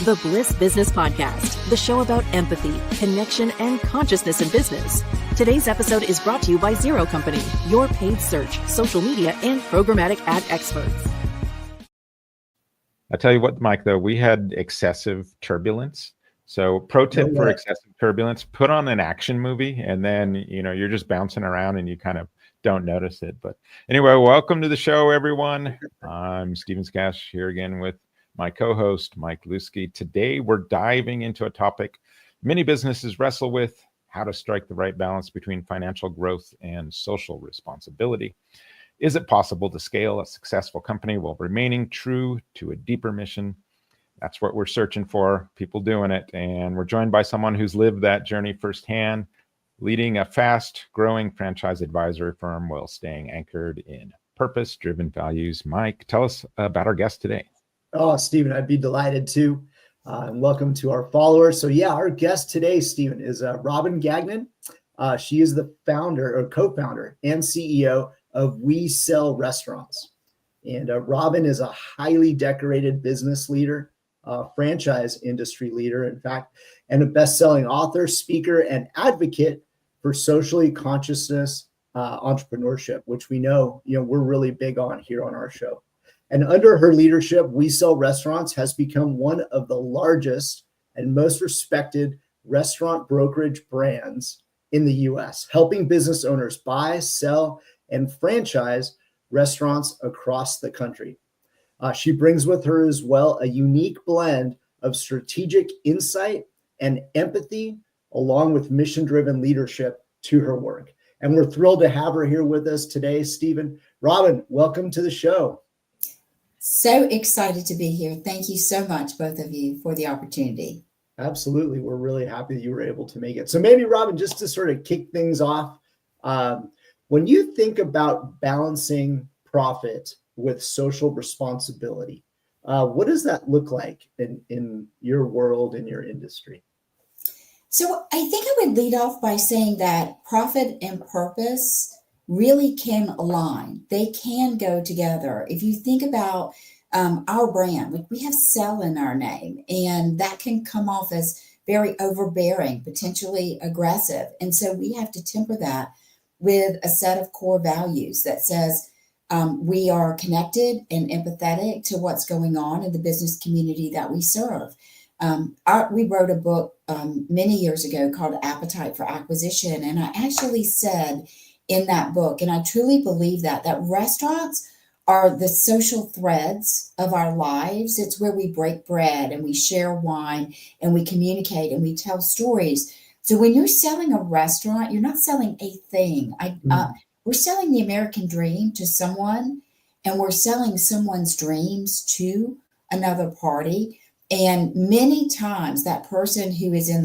the Bliss Business Podcast, the show about empathy, connection, and consciousness in business. Today's episode is brought to you by Zero Company, your paid search, social media, and programmatic ad experts. I tell you what, Mike, though, we had excessive turbulence. So pro tip for excessive turbulence, put on an action movie and then, you're just bouncing around and you kind of don't notice it. But anyway, welcome to the show, everyone. I'm Steven Sakach here again with my co-host, Mike Liwski. Today, we're diving into a topic many businesses wrestle with: how to strike the right balance between financial growth and social responsibility. Is it possible to scale a successful company while remaining true to a deeper mission? That's what we're searching for, people doing it. And we're joined by someone who's lived that journey firsthand, leading a fast-growing franchise advisory firm while staying anchored in purpose-driven values. Mike, tell us about our guest today. Oh, Steven, I'd be delighted to. And welcome to our followers. So our guest today, Steven, is Robin Gagnon. She is the founder or co-founder and CEO of We Sell Restaurants. And Robin is a highly decorated business leader, franchise industry leader, in fact, and a best-selling author, speaker, and advocate for socially consciousness entrepreneurship, which we know, we're really big on here on our show. And under her leadership, We Sell Restaurants has become one of the largest and most respected restaurant brokerage brands in the U.S., helping business owners buy, sell, and franchise restaurants across the country. She brings with her as well a unique blend of strategic insight and empathy, along with mission-driven leadership to her work. And we're thrilled to have her here with us today, Steven. Robin, welcome to the show. So excited to be here. Thank you so much, both of you, for the opportunity. Absolutely. We're really happy that you were able to make it. So maybe, Robin, just to sort of kick things off, when you think about balancing profit with social responsibility, what does that look like in your world, in your industry? So I think I would lead off by saying that profit and purpose really can align. They can go together. If you think about our brand, we have sell in our name, and that can come off as very overbearing, potentially aggressive. And so we have to temper that with a set of core values that says we are connected and empathetic to what's going on in the business community that we serve. We wrote a book many years ago called Appetite for Acquisition. And I actually said in that book, and I truly believe that restaurants are the social threads of our lives. It's where we break bread and we share wine and we communicate and we tell stories. So when you're selling a restaurant, you're not selling a thing. We're selling the American dream to someone, and we're selling someone's dreams to another party. And many times that person who is in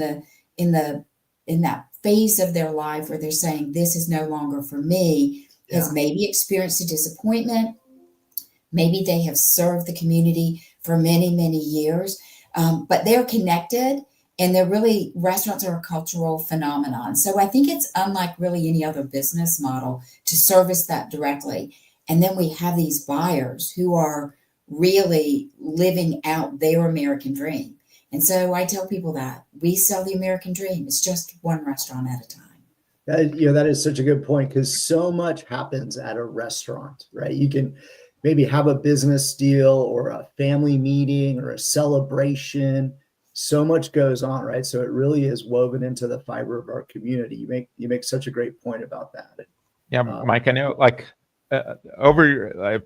that phase of their life where they're saying, this is no longer for me, has maybe experienced a disappointment. Maybe they have served the community for many, many years, but they're connected, and restaurants are a cultural phenomenon. So I think it's unlike really any other business model to service that directly. And then we have these buyers who are really living out their American dream. And so I tell people that we sell the American dream. It's just one restaurant at a time. That is such a good point, because so much happens at a restaurant, right? You can maybe have a business deal or a family meeting or a celebration. So much goes on, right? So it really is woven into the fiber of our community. You make such a great point about that. Yeah, Mike, I know,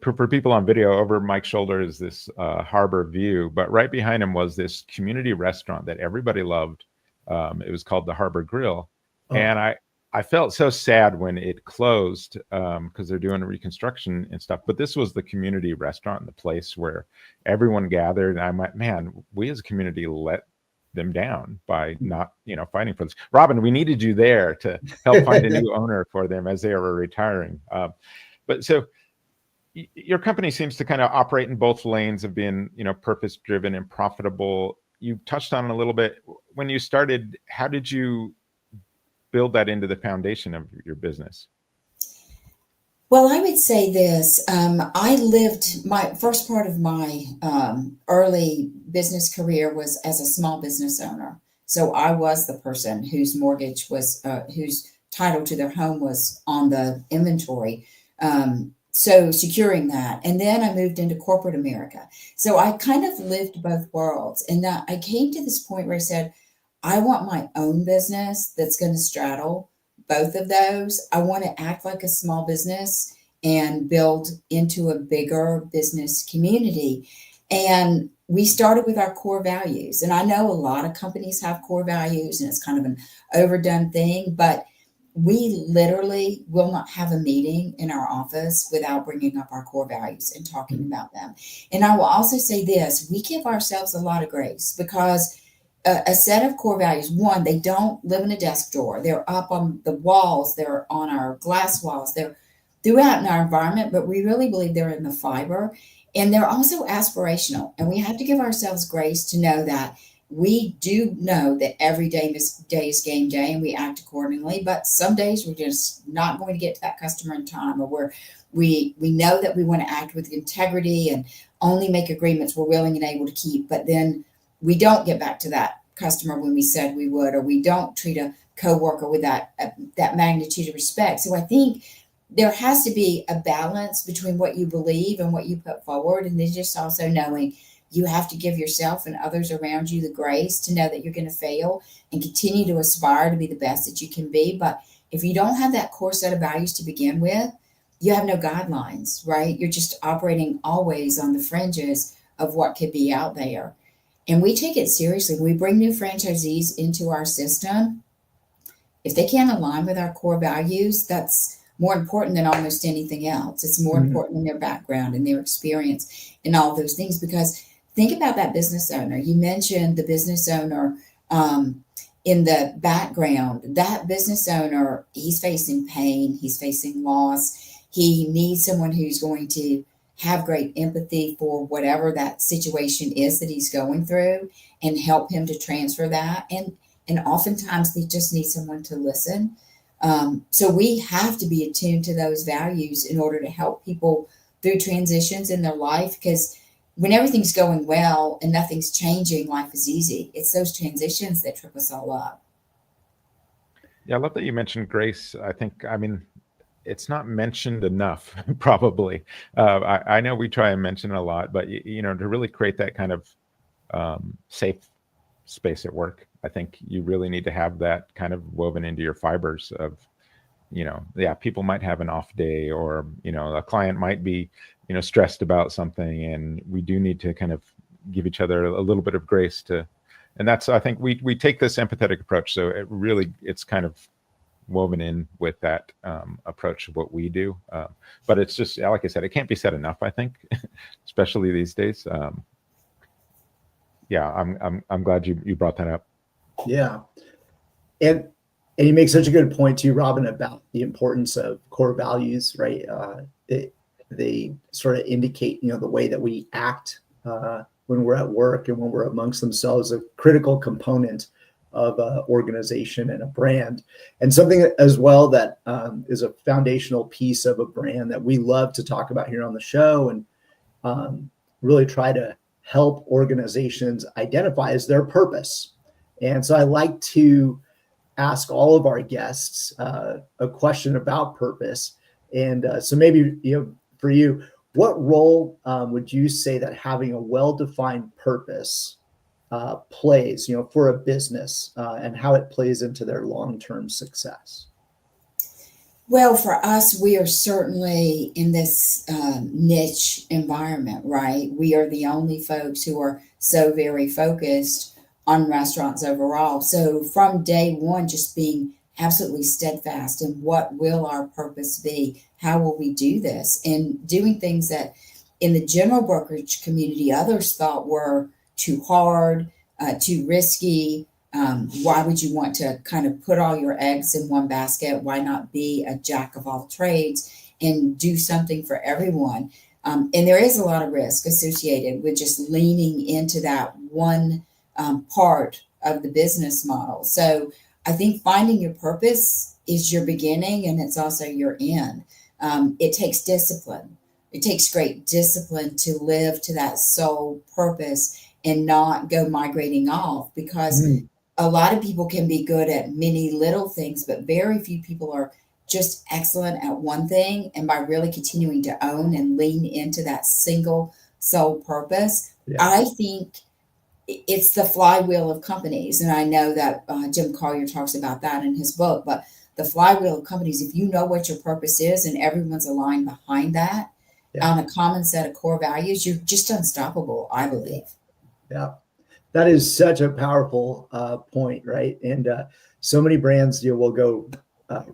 for people on video, over Mike's shoulder is this harbor view, but right behind him was this community restaurant that everybody loved. It was called the Harbor Grill. And I felt so sad when it closed because they're doing a reconstruction and stuff. But this was the community restaurant, the place where everyone gathered. And I'm like, man, we as a community let them down by not, fighting for this. Robin, we needed you there to help find a new owner for them as they were retiring. But so your company seems to kind of operate in both lanes of being, purpose-driven and profitable. You touched on it a little bit. When you started, how did you build that into the foundation of your business? Well, I would say this. I lived my first part of my early business career was as a small business owner. So I was the person whose mortgage was, whose title to their home was on the inventory. So securing that. And then I moved into corporate America. So I kind of lived both worlds. And I came to this point where I said, I want my own business that's going to straddle both of those. I want to act like a small business and build into a bigger business community. And we started with our core values. And I know a lot of companies have core values and it's kind of an overdone thing, but we literally will not have a meeting in our office without bringing up our core values and talking about them. And I will also say this, we give ourselves a lot of grace because a set of core values, one, they don't live in a desk drawer. They're up on the walls. They're on our glass walls. They're throughout in our environment, but we really believe they're in the fiber. And they're also aspirational. And we have to give ourselves grace to know that we do know that every day is game day and we act accordingly. But some days we're just not going to get to that customer in time, or we know that we want to act with integrity and only make agreements we're willing and able to keep. But then we don't get back to that customer when we said we would, or we don't treat a coworker with that magnitude of respect. So I think there has to be a balance between what you believe and what you put forward. And then just also knowing you have to give yourself and others around you the grace to know that you're going to fail and continue to aspire to be the best that you can be. But if you don't have that core set of values to begin with, you have no guidelines, right? You're just operating always on the fringes of what could be out there. And we take it seriously. We bring new franchisees into our system. If they can't align with our core values, that's more important than almost anything else. It's more important than their background and their experience and all those things. Because think about that business owner. You mentioned the business owner in the background. That business owner, he's facing pain. He's facing loss. He needs someone who's going to have great empathy for whatever that situation is that he's going through and help him to transfer that. And oftentimes they just need someone to listen. So we have to be attuned to those values in order to help people through transitions in their life, because when everything's going well and nothing's changing, life is easy. It's those transitions that trip us all up. Yeah, I love that you mentioned grace. I mean, it's not mentioned enough, probably. I know we try and mention it a lot, but to really create that kind of safe space at work, I think you really need to have that kind of woven into your fibers of, people might have an off day, or, a client might be, stressed about something, and we do need to kind of give each other a little bit of grace and that's, I think we take this empathetic approach. So it's kind of woven in with that approach of what we do. But it's just, like I said, it can't be said enough, I think, especially these days. I'm glad you brought that up. Yeah. And you make such a good point too, Robin, about the importance of core values, right? They sort of indicate, the way that we act when we're at work and when we're amongst themselves, a critical component of an organization and a brand. And something as well that is a foundational piece of a brand that we love to talk about here on the show and really try to help organizations identify is their purpose. And so I like to ask all of our guests a question about purpose. And so maybe, for you, what role would you say that having a well-defined purpose plays, for a business and how it plays into their long-term success? Well, for us, we are certainly in this niche environment, right? We are the only folks who are so very focused on restaurants overall. So from day one, just being absolutely steadfast in what will our purpose be? How will we do this? And doing things that in the general brokerage community, others thought were too hard, too risky. Why would you want to kind of put all your eggs in one basket? Why not be a jack of all trades and do something for everyone? And there is a lot of risk associated with just leaning into that one part of the business model. So I think finding your purpose is your beginning and it's also your end. It takes discipline. It takes great discipline to live to that sole purpose and not go migrating off, because a lot of people can be good at many little things, but very few people are just excellent at one thing. And by really continuing to own and lean into that single sole purpose, I think it's the flywheel of companies. And I know that Jim Collier talks about that in his book, but the flywheel of companies, if you know what your purpose is and everyone's aligned behind that on a common set of core values, you're just unstoppable, I believe. Yeah, that is such a powerful point, right? And so many brands will go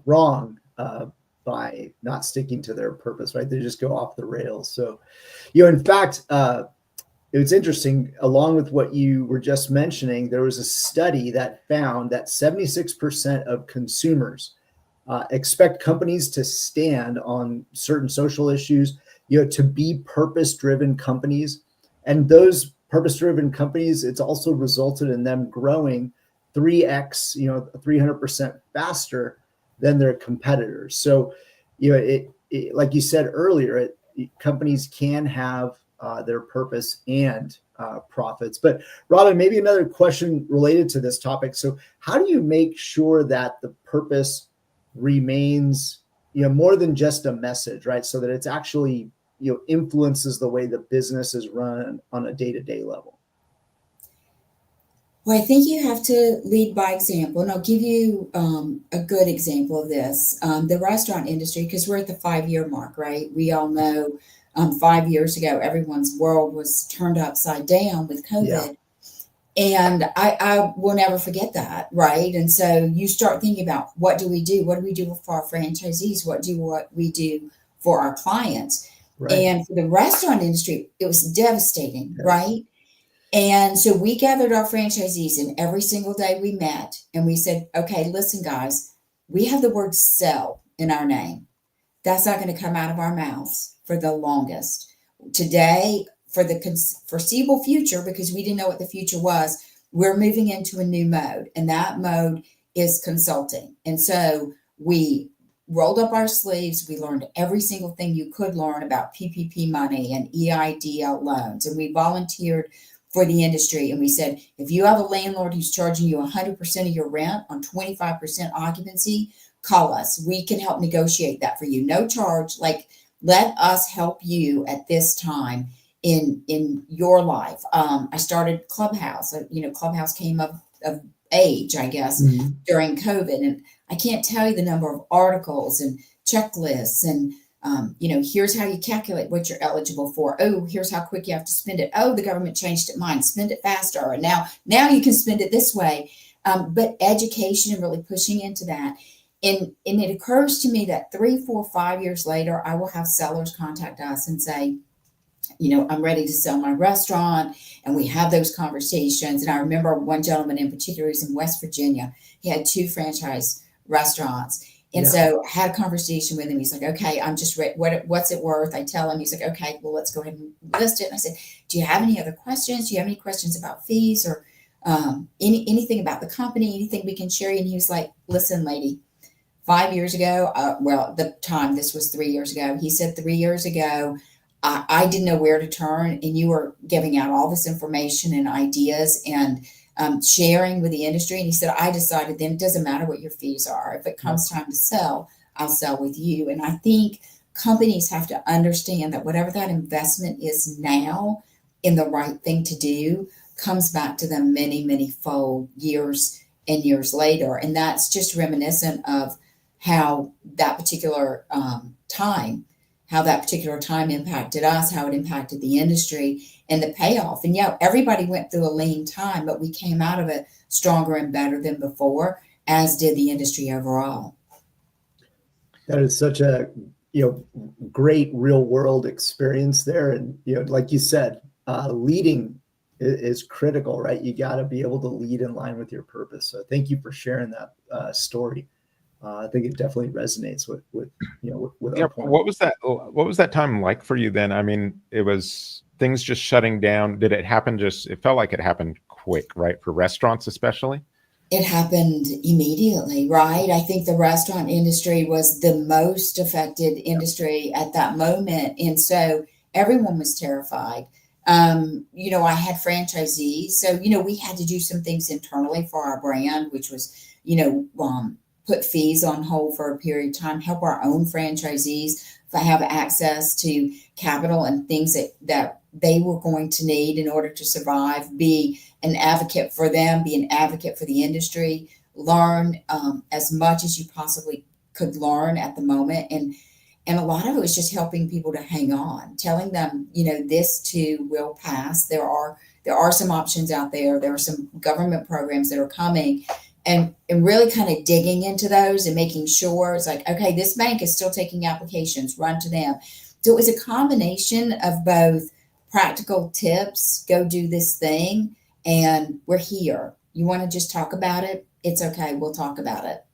wrong by not sticking to their purpose, right? They just go off the rails. So, in fact, it's interesting, along with what you were just mentioning, there was a study that found that 76% of consumers expect companies to stand on certain social issues, to be purpose-driven companies. And those purpose-driven companies, it's also resulted in them growing 3x, 300% faster than their competitors. So, like you said earlier, companies can have their purpose and profits. But Robin, maybe another question related to this topic. So how do you make sure that the purpose remains, more than just a message, right? So that it's actually, influences the way the business is run on a day-to-day level? Well, I think you have to lead by example. And I'll give you a good example of this. The restaurant industry, because we're at the 5-year mark, right? We all know 5 years ago, everyone's world was turned upside down with COVID. Yeah. And I will never forget that, right? And so you start thinking about, what do we do? What do we do for our franchisees? What we do for our clients? Right. And for the restaurant industry, it was devastating, right? And so we gathered our franchisees, and every single day we met and we said, okay, listen, guys, we have the word sell in our name. That's not going to come out of our mouths for the longest. Today, for the foreseeable future, because we didn't know what the future was, we're moving into a new mode, and that mode is consulting. And so we rolled up our sleeves. We learned every single thing you could learn about PPP money and EIDL loans, and we volunteered for the industry. And we said, if you have a landlord who's charging you 100% of your rent on 25% occupancy, call us. We can help negotiate that for you. No charge. Like, let us help you at this time in your life. I started Clubhouse. Clubhouse came of age, I guess, during COVID. And I can't tell you the number of articles and checklists and, here's how you calculate what you're eligible for. Oh, here's how quick you have to spend it. Oh, the government changed its mind. Spend it faster. And now you can spend it this way. But education and really pushing into that. And it occurs to me that 3, 4, 5 years later, I will have sellers contact us and say, I'm ready to sell my restaurant. And we have those conversations. And I remember one gentleman in particular, he's in West Virginia. He had 2 franchise restaurants. And so I had a conversation with him. He's like, okay, I'm just ready. What's it worth? I tell him, he's like, okay, well, let's go ahead and list it. And I said, do you have any other questions? Do you have any questions about fees or anything about the company, anything we can share? And he was like, listen, lady, 5 years ago, this was 3 years ago. He said 3 years ago, I didn't know where to turn, and you were giving out all this information and ideas and sharing with the industry. And he said, I decided then it doesn't matter what your fees are. If it comes time to sell, I'll sell with you. And I think companies have to understand that whatever that investment is now in the right thing to do comes back to them many, many fold years and years later. And that's just reminiscent of how that particular time impacted us, how it impacted the industry, and the payoff. And everybody went through a lean time, but we came out of it stronger and better than before, as did the industry overall. That is such a great real world experience there. And like you said, leading is critical, right? You got to be able to lead in line with your purpose. So thank you for sharing that story. I think it definitely resonates with our point. What was that time like for you then? I mean, it was things just shutting down. Did it happen it felt like it happened quick, right? For restaurants especially? It happened immediately, right? I think the restaurant industry was the most affected industry at that moment. And so everyone was terrified. I had franchisees. So, we had to do some things internally for our brand, which was, put fees on hold for a period of time, help our own franchisees have access to capital and things that they were going to need in order to survive, be an advocate for them, be an advocate for the industry, learn as much as you possibly could learn at the moment. And a lot of it was just helping people to hang on, telling them, this too will pass. There are some options out there. There are some government programs that are coming, and really kind of digging into those and making sure it's like, okay, this bank is still taking applications, run to them. So it was a combination of both practical tips, go do this thing, and we're here. You want to just talk about it? It's okay. We'll talk about it.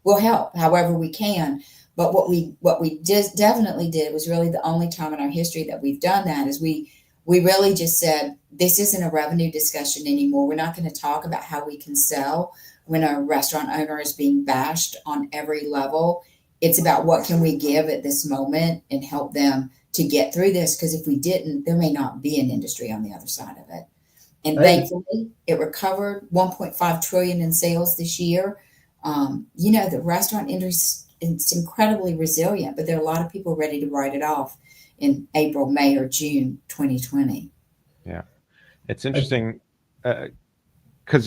We'll help however we can. But what we just definitely did was really the only time in our history that we've done that is we really just said, this isn't a revenue discussion anymore. We're not going to talk about how we can sell when a restaurant owner is being bashed on every level. It's about what can we give at this moment and help them to get through this. Because if we didn't, there may not be an industry on the other side of it. And thankfully, it recovered 1.5 trillion in sales this year. The restaurant industry, it's incredibly resilient, but there are a lot of people ready to write it off in April, May, or June 2020. Yeah. It's interesting because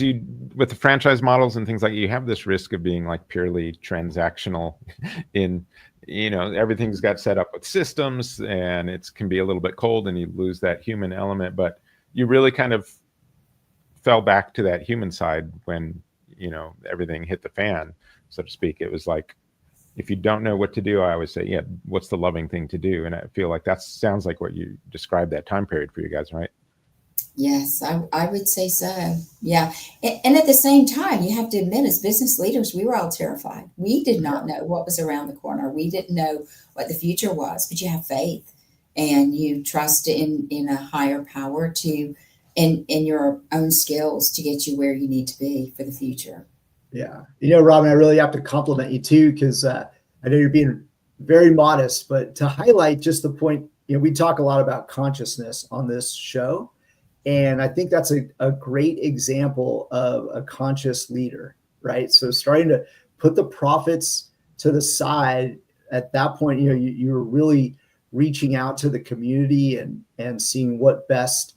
with the franchise models and things like you have this risk of being like purely transactional in, everything's got set up with systems and it can be a little bit cold and you lose that human element, but you really kind of fell back to that human side when, everything hit the fan, so to speak. It was like, if you don't know what to do, I always say, yeah, what's the loving thing to do? And I feel like that sounds like what you described that time period for you guys, right? Yes, I would say so. Yeah. And at the same time, you have to admit, as business leaders, we were all terrified. We did not know what was around the corner. We didn't know what the future was, but you have faith and you trust in a higher power in your own skills to get you where you need to be for the future. Yeah. Robin, I really have to compliment you too, because I know you're being very modest, but to highlight just the point, we talk a lot about consciousness on this show. And I think that's a great example of a conscious leader, right? So starting to put the profits to the side at that point, you were really reaching out to the community and seeing what best,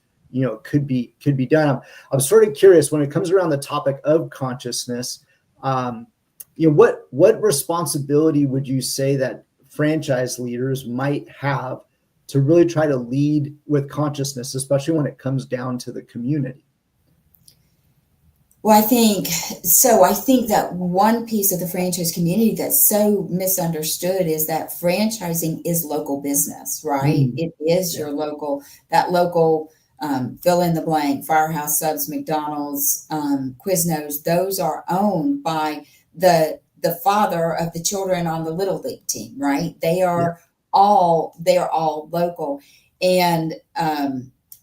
could be done. I'm sort of curious when it comes around the topic of consciousness, what responsibility would you say that franchise leaders might have to really try to lead with consciousness, especially when it comes down to the community? Well, I think that one piece of the franchise community that's so misunderstood is that franchising is local business, right? It is your local fill in the blank, Firehouse Subs, McDonald's, Quiznos. Those are owned by the father of the children on the Little League team, right? They are all local. And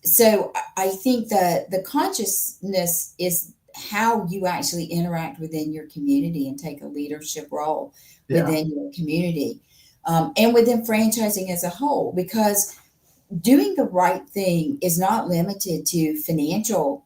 so I think that the consciousness is how you actually interact within your community and take a leadership role within your community, and within franchising as a whole, because doing the right thing is not limited to financial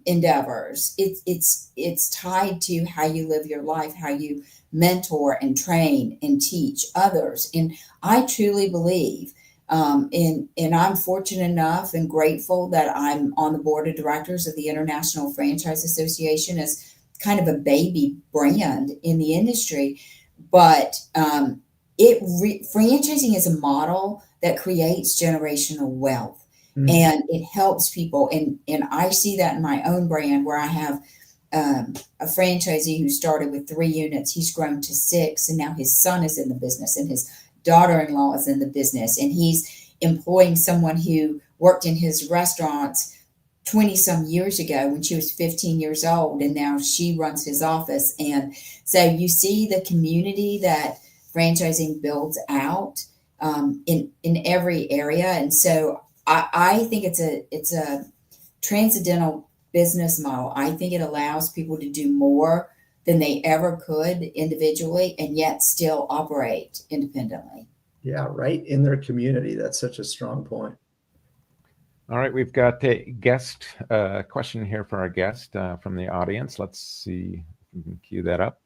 endeavors. It's tied to how you live your life, how you mentor and train and teach others. And I truly believe, and I'm fortunate enough and grateful that I'm on the board of directors of the International Franchise Association as kind of a baby brand in the industry. But franchising is a model that creates generational wealth, and it helps people. And I see that in my own brand, where I have a franchisee who started with 3 units. He's grown to 6, and now his son is in the business and his daughter-in-law is in the business, and he's employing someone who worked in his restaurants 20 some years ago when she was 15 years old, and now she runs his office. And so you see the community that franchising builds out in every area. And so I think it's a transcendental business model. I think it allows people to do more than they ever could individually and yet still operate independently. Yeah, right in their community. That's such a strong point. All right, we've got a guest question here for our guest from the audience. Let's see if we can cue that up.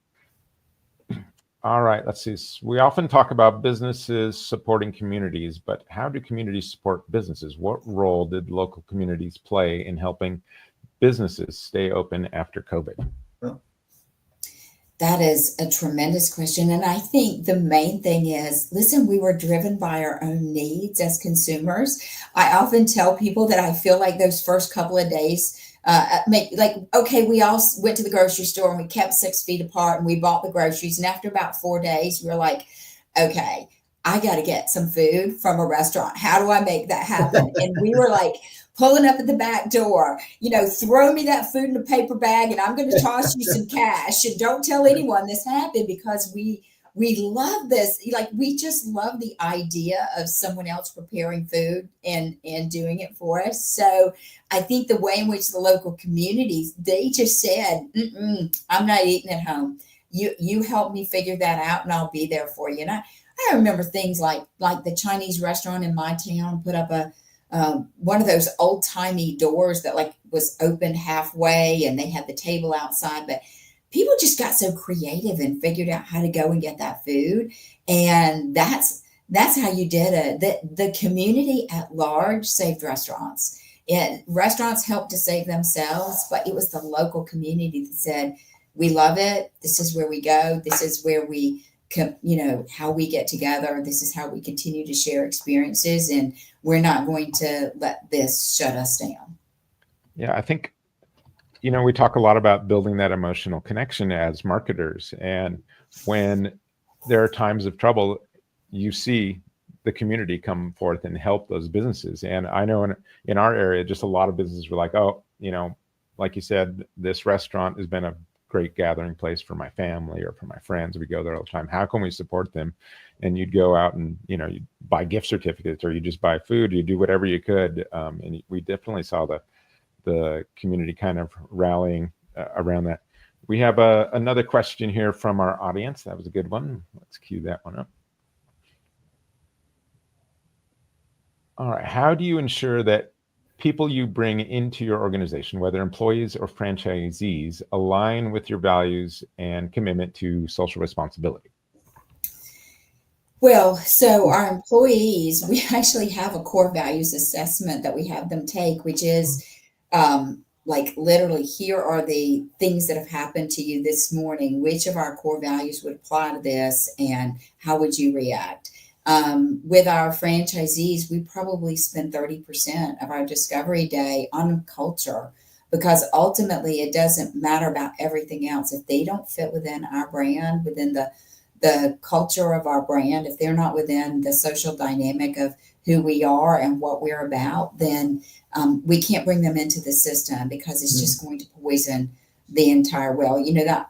All right, let's see. We often talk about businesses supporting communities, but how do communities support businesses? What role did local communities play in helping businesses stay open after COVID? That is a tremendous question. And I think the main thing is, listen, we were driven by our own needs as consumers. I often tell people that I feel like those first couple of days okay, we all went to the grocery store and we kept 6 feet apart and we bought the groceries. And after about 4 days, we were like, okay, I got to get some food from a restaurant. How do I make that happen? And we were like pulling up at the back door, throw me that food in a paper bag and I'm going to toss you some cash. And don't tell anyone this happened, because we love this. Like, we just love the idea of someone else preparing food and doing it for us. So I think the way in which the local communities, they just said, I'm not eating at home. You help me figure that out and I'll be there for you. And I remember things like the Chinese restaurant in my town put up one of those old timey doors that was open halfway and they had the table outside, but people just got so creative and figured out how to go and get that food. And that's how you did it. The community at large saved restaurants. Restaurants helped to save themselves, but it was the local community that said, we love it. This is where we go. This is where we, how we get together. This is how we continue to share experiences. And we're not going to let this shut us down. Yeah, I think, we talk a lot about building that emotional connection as marketers. And when there are times of trouble, you see the community come forth and help those businesses. And I know in our area, just a lot of businesses were like, oh, like you said, this restaurant has been a great gathering place for my family or for my friends. We go there all the time. How can we support them? And you'd go out and, you'd buy gift certificates, or you just buy food, you do whatever you could. And we definitely saw the community kind of rallying around that. We have another question here from our audience. That was a good one. Let's cue that one up. All right. How do you ensure that people you bring into your organization, whether employees or franchisees, align with your values and commitment to social responsibility? Well, so our employees, we actually have a core values assessment that we have them take, which is literally, here are the things that have happened to you this morning. Which of our core values would apply to this, and how would you react? With our franchisees, we probably spend 30% of our discovery day on culture, because ultimately it doesn't matter about everything else. If they don't fit within our brand, within the culture of our brand, if they're not within the social dynamic of who we are and what we're about, then we can't bring them into the system, because it's just going to poison the entire well.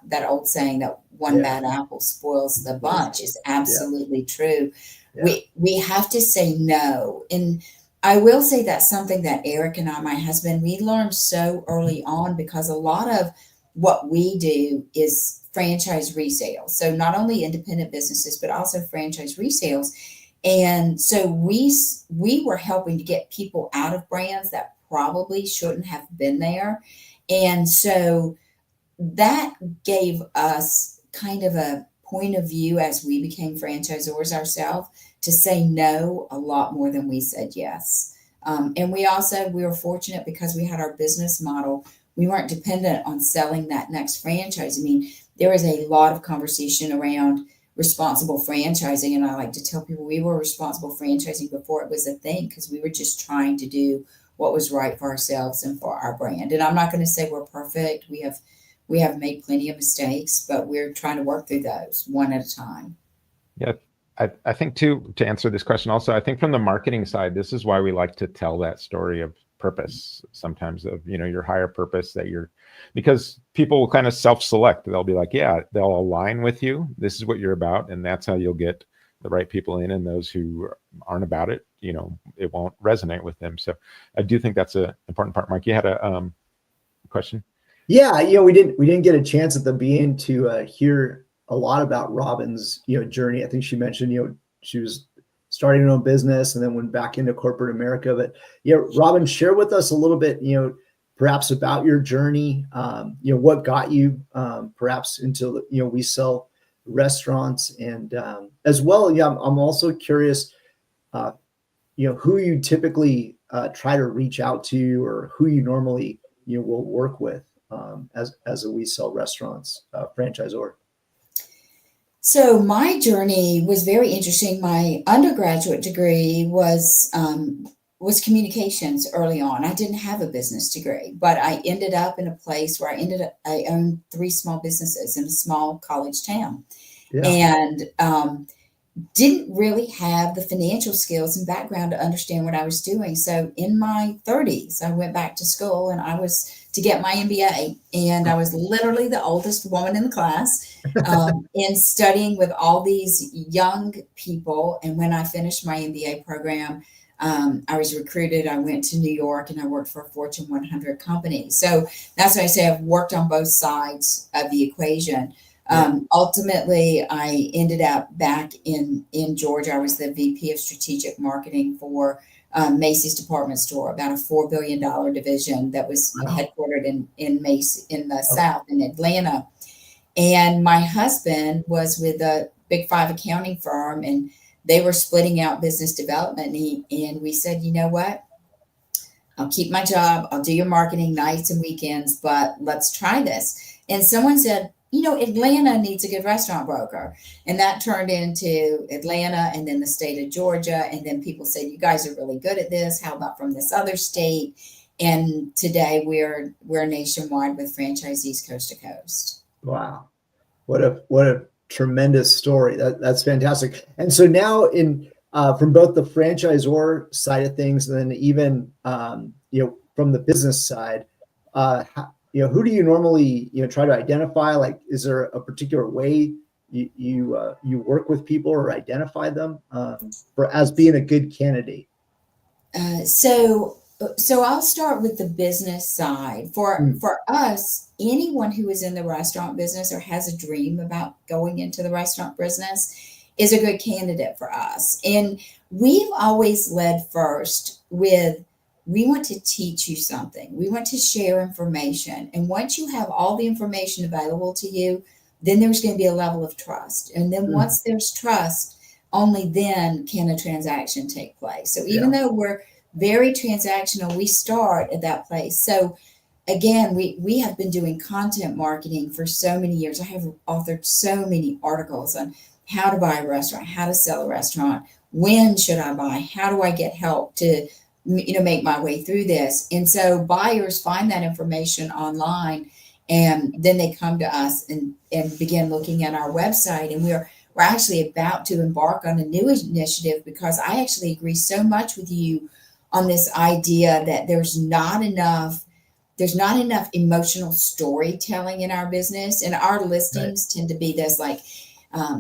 That old saying that one bad apple spoils the bunch is absolutely true. Yeah. We have to say no. And I will say that's something that Eric and I, my husband, we learned so early on, because a lot of what we do is franchise resale. So not only independent businesses, but also franchise resales. And so we were helping to get people out of brands that probably shouldn't have been there. And so that gave us kind of a point of view as we became franchisors ourselves, to say no a lot more than we said yes. And we were fortunate, because we had our business model. We weren't dependent on selling that next franchise. I mean, there is a lot of conversation around responsible franchising. And I like to tell people we were responsible franchising before it was a thing, because we were just trying to do what was right for ourselves and for our brand. And I'm not going to say we're perfect. We have made plenty of mistakes, but we're trying to work through those one at a time. Yeah. I think to answer this question also, I think from the marketing side, this is why we like to tell that story of purpose sometimes, of, your higher purpose, because people will kind of self-select. They'll be like, yeah, they'll align with you. This is what you're about. And that's how you'll get the right people in, and those who aren't about it, it won't resonate with them. So I do think that's an important part. Mike, you had a question? Yeah, we didn't get a chance at the beginning to hear a lot about Robin's journey. I think she mentioned she was starting her own business and then went back into corporate America. But Robin, share with us a little bit, perhaps about your journey. What got you perhaps into We Sell restaurants, and as well. I'm also curious, who you typically try to reach out to, or who you normally will work with as a We Sell Restaurants franchisor. So my journey was very interesting. My undergraduate degree was communications early on. I didn't have a business degree, but I ended up in a place where I owned 3 small businesses in a small college town, and didn't really have the financial skills and background to understand what I was doing. So in my 30s, I went back to school and I was to get my MBA. And I was literally the oldest woman in the class and studying with all these young people. And when I finished my MBA program, I was recruited. I went to New York and I worked for a Fortune 100 company. So that's why I say I've worked on both sides of the equation. Ultimately, I ended up back in Georgia. I was the VP of strategic marketing for Macy's department store, about a $4 billion division that was headquartered in Macy's in the South in Atlanta. And my husband was with a Big 5 accounting firm, and they were splitting out business development. And we said, you know what? I'll keep my job. I'll do your marketing nights and weekends, but let's try this. And someone said, Atlanta needs a good restaurant broker. And that turned into Atlanta and then the state of Georgia. And then people said, you guys are really good at this. How about from this other state? And today we're nationwide with franchisees coast to coast. Wow. What a tremendous story. That's fantastic. And so now from both the franchisor side of things, and then even, from the business side, who do you normally, try to identify? Like, is there a particular way you work with people or identify them as being a good candidate? So I'll start with the business side. For us, anyone who is in the restaurant business or has a dream about going into the restaurant business is a good candidate for us. And we've always led first with, we want to teach you something. We want to share information. And once you have all the information available to you, then there's going to be a level of trust. And then once there's trust, only then can a transaction take place. So even though we're very transactional, we start at that place. So again, we have been doing content marketing for so many years. I have authored so many articles on how to buy a restaurant, how to sell a restaurant, when should I buy, how do I get help to make my way through this. And so buyers find that information online, and then they come to us and begin looking at our website. And we're actually about to embark on a new initiative, because I actually agree so much with you on this idea that there's not enough emotional storytelling in our business. And our listings tend to be this like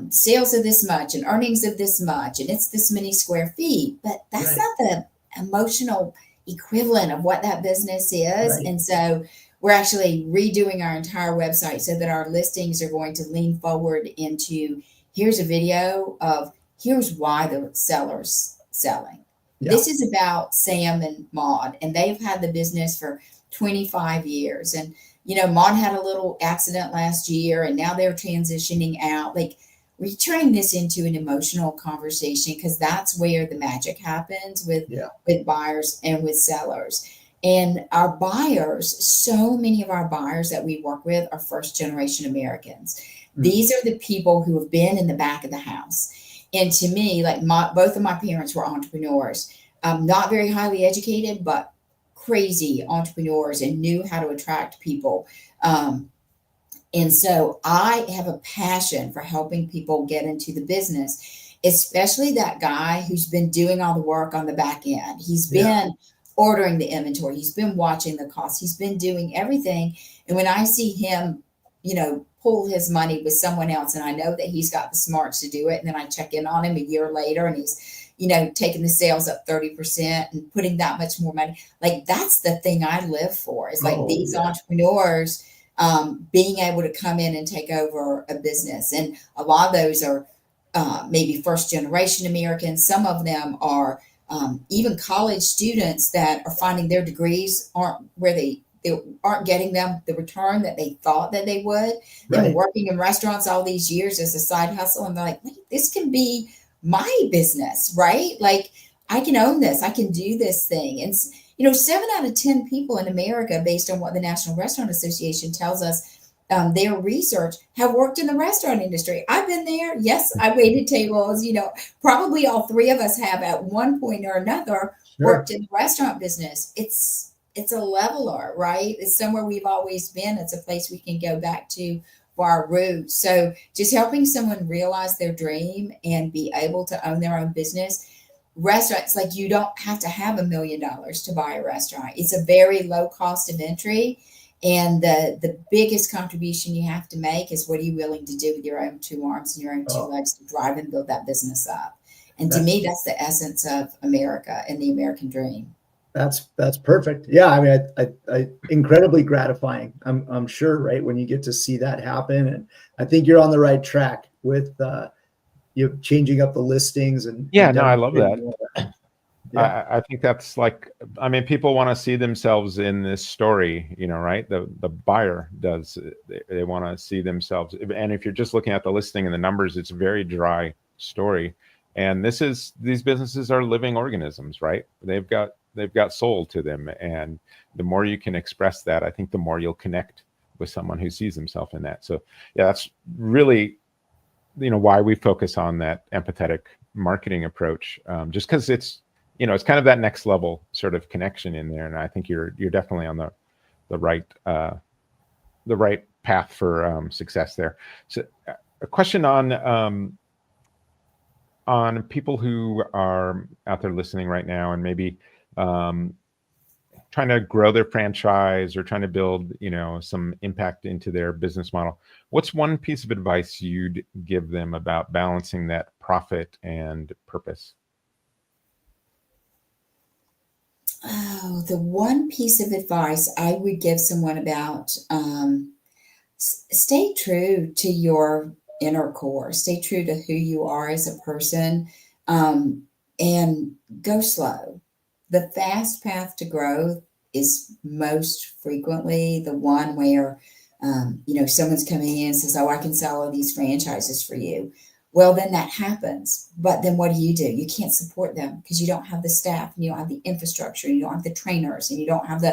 sales of this much and earnings of this much, and it's this many square feet, but that's not the emotional equivalent of what that business is. And so we're actually redoing our entire website so that our listings are going to lean forward into, here's a video of, here's why the seller's selling. This is about Sam and Maud, and they've had the business for 25 years. And, Maud had a little accident last year, and now they're transitioning out. Like, we're turning this into an emotional conversation, because that's where the magic happens with buyers and with sellers. And our buyers, so many of our buyers that we work with are first generation Americans. These are the people who have been in the back of the house. And to me, like both of my parents were entrepreneurs, not very highly educated, but crazy entrepreneurs, and knew how to attract people. And so I have a passion for helping people get into the business, especially that guy who's been doing all the work on the back end. He's been ordering the inventory. He's been watching the costs. He's been doing everything. And when I see him, pull his money with someone else, and I know that he's got the smarts to do it, and then I check in on him a year later and he's taking the sales up 30% and putting that much more money. Like, that's the thing I live for. It's like these entrepreneurs being able to come in and take over a business. And a lot of those are maybe first generation Americans. Some of them are even college students that are finding their degrees aren't where they aren't getting them the return that they thought that they would. They've been working in restaurants all these years as a side hustle, and they're like, wait, this can be my business, right? Like, I can own this. I can do this thing. And 7 out of 10 people in America, based on what the National Restaurant Association tells us, their research, have worked in the restaurant industry. I've been there. Yes, I waited tables. Probably all three of us have at one point or another worked in the restaurant business. It's a leveler, right? It's somewhere we've always been. It's a place we can go back to for our roots. So just helping someone realize their dream and be able to own their own business. Restaurants, like, you don't have to have $1 million to buy a restaurant. It's a very low cost of entry. And the biggest contribution you have to make is, what are you willing to do with your own 2 arms and your own 2 legs to drive and build that business up? And to me, that's the essence of America and the American dream. That's perfect. Yeah, I mean, I incredibly gratifying. I'm sure, right, when you get to see that happen, and I think you're on the right track with changing up the listings and I love that. I think that's like, I mean, people want to see themselves in this story, right? The buyer does. They want to see themselves, and if you're just looking at the listing and the numbers, it's a very dry story. And these businesses are living organisms, right? They've got soul to them. And the more you can express that, I think the more you'll connect with someone who sees himself in that. So that's really, why we focus on that empathetic marketing approach, just because it's kind of that next level sort of connection in there. And I think you're definitely on the right path for success there. So a question on people who are out there listening right now and maybe trying to grow their franchise or trying to build, some impact into their business model. What's one piece of advice you'd give them about balancing that profit and purpose? Oh, the one piece of advice I would give someone about stay true to your inner core, stay true to who you are as a person, and go slow. The fast path to growth is most frequently the one where, someone's coming in and says, oh, I can sell all these franchises for you. Well, then that happens. But then what do? You can't support them because you don't have the staff and you don't have the infrastructure, and you don't have the trainers, and you don't have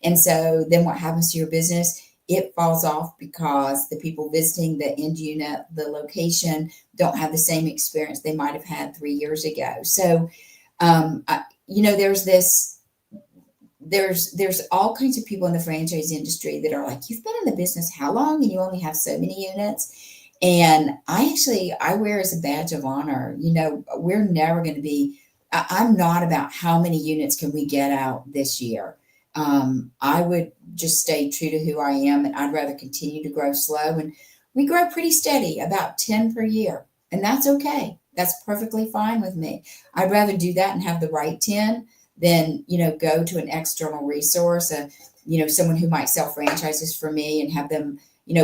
and so then what happens to your business? It falls off because the people visiting the end unit, the location, don't have the same experience they might have had 3 years ago. So, there's all kinds of people in the franchise industry that are like, you've been in the business how long, and you only have so many units. And I wear as a badge of honor, we're never going to be, I'm not about how many units can we get out this year. I would just stay true to who I am, and I'd rather continue to grow slow. And we grow pretty steady, about 10 per year. And that's okay. That's perfectly fine with me. I'd rather do that and have the right 10 than, go to an external resource, someone who might sell franchises for me and have them,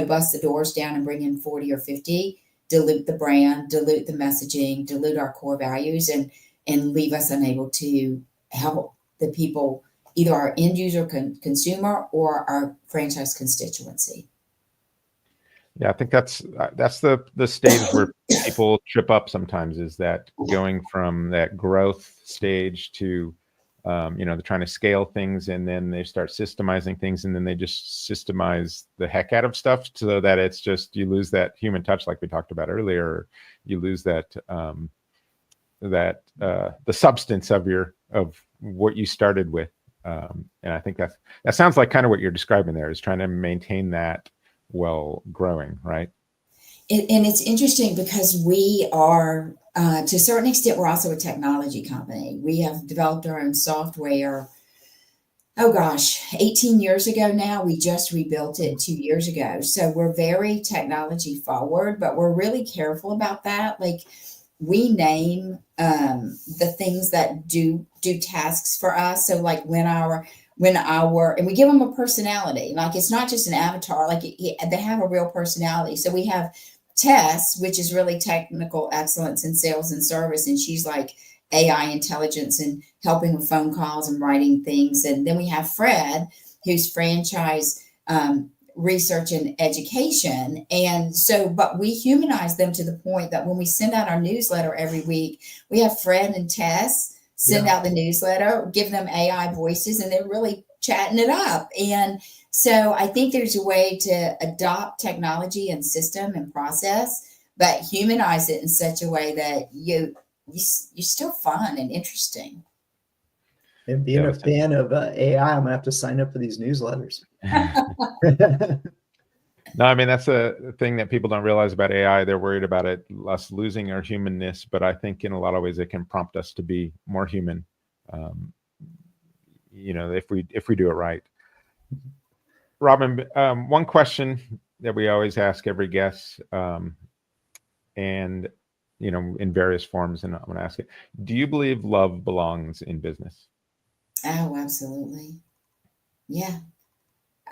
bust the doors down and bring in 40 or 50, dilute the brand, dilute the messaging, dilute our core values, and leave us unable to help the people, either our end user consumer or our franchise constituency. Yeah, I think that's the stage where people trip up sometimes, is that going from that growth stage to, they're trying to scale things, and then they start systemizing things, and then they just systemize the heck out of stuff so that it's just, you lose that human touch like we talked about earlier, or you lose that the substance of what you started with. And I think that sounds like kind of what you're describing there, is trying to maintain that while growing, right? And it's interesting because we are, to a certain extent, we're also a technology company. We have developed our own software. 18 years ago now. We just rebuilt it 2 years ago. So we're very technology forward, but we're really careful about that. Like, we name the things that do tasks for us. So like and we give them a personality. Like it's not just an avatar. Like they have a real personality. So we have Tess, which is really technical excellence in sales and service, and she's like AI intelligence and helping with phone calls and writing things. And then we have Fred, who's franchise research and education. And so, but we humanize them to the point that when we send out our newsletter every week, we have Fred and Tess send out the newsletter, give them AI voices, and they're really chatting it up. And so I think there's a way to adopt technology and system and process, but humanize it in such a way that you're still fun and interesting. And being a fan of AI, I'm gonna have to sign up for these newsletters. No, I mean, that's a thing that people don't realize about AI. They're worried about us losing our humanness, but I think in a lot of ways it can prompt us to be more human. If we do it right. Robin, one question that we always ask every guest, and in various forms, and I'm going to ask it: do you believe love belongs in business? Oh, absolutely. Yeah,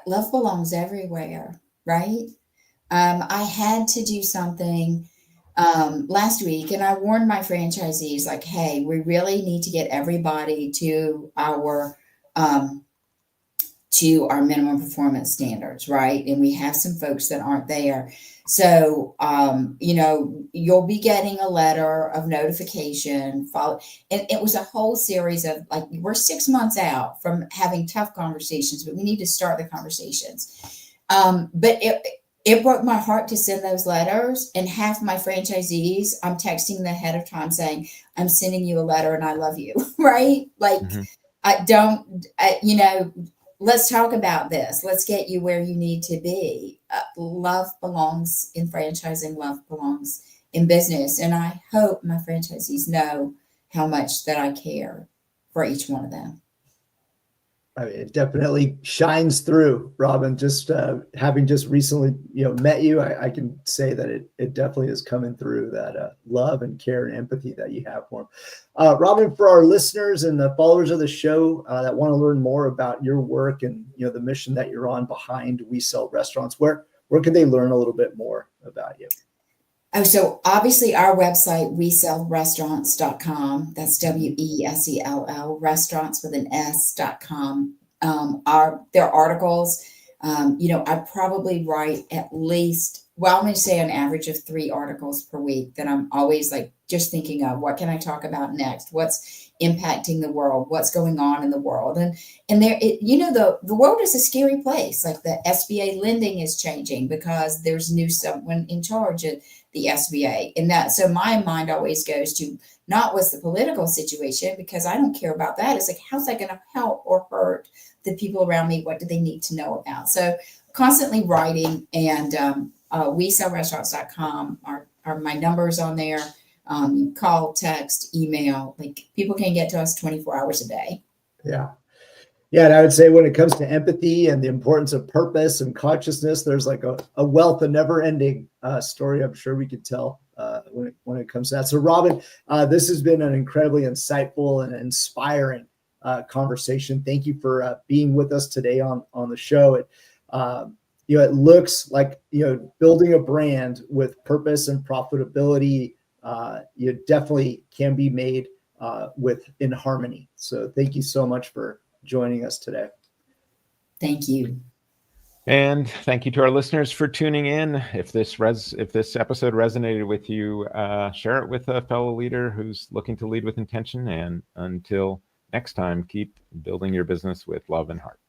love belongs everywhere. Right. I had to do something last week, and I warned my franchisees, like, hey, we really need to get everybody to our minimum performance standards. Right. And we have some folks that aren't there. So, you'll be getting a letter of notification. And it was a whole series of, like, we're 6 months out from having tough conversations, but we need to start the conversations. But it broke my heart to send those letters, and half my franchisees, I'm texting them ahead of time saying, I'm sending you a letter and I love you. Right. Like, let's talk about this. Let's get you where you need to be. Love belongs in franchising. Love belongs in business. And I hope my franchisees know how much that I care for each one of them. I mean, it definitely shines through, Robin. Just having just recently, met you, I can say that it definitely is coming through, that love and care and empathy that you have for them. Robin, for our listeners and the followers of the show that want to learn more about your work and the mission that you're on behind We Sell Restaurants, where can they learn a little bit more about you? Oh, so obviously our website, WeSellRestaurants.com. That's WESELL, restaurants with an S.com. Their articles, I probably write at least, I'm going to say an average of 3 articles per week that I'm always like just thinking of, what can I talk about next? What's impacting the world? What's going on in the world? And there, the world is a scary place. Like the SBA lending is changing because there's new someone in charge at the SBA. And so my mind always goes to not what's the political situation, because I don't care about that. It's like, how's that going to help or hurt the people around me? What do they need to know about? So constantly writing, and WeSellRestaurants.com are my numbers on there. Call, text, email, like people can get to us 24 hours a day. Yeah. Yeah. And I would say when it comes to empathy and the importance of purpose and consciousness, there's like a wealth of never ending story I'm sure we could tell when it comes to that. So Robin, this has been an incredibly insightful and inspiring conversation. Thank you for being with us today on the show. It looks like, building a brand with purpose and profitability, definitely can be made in harmony. So thank you so much for joining us today. Thank you. And thank you to our listeners for tuning in. If this episode resonated with you, share it with a fellow leader who's looking to lead with intention. And until next time, keep building your business with love and heart.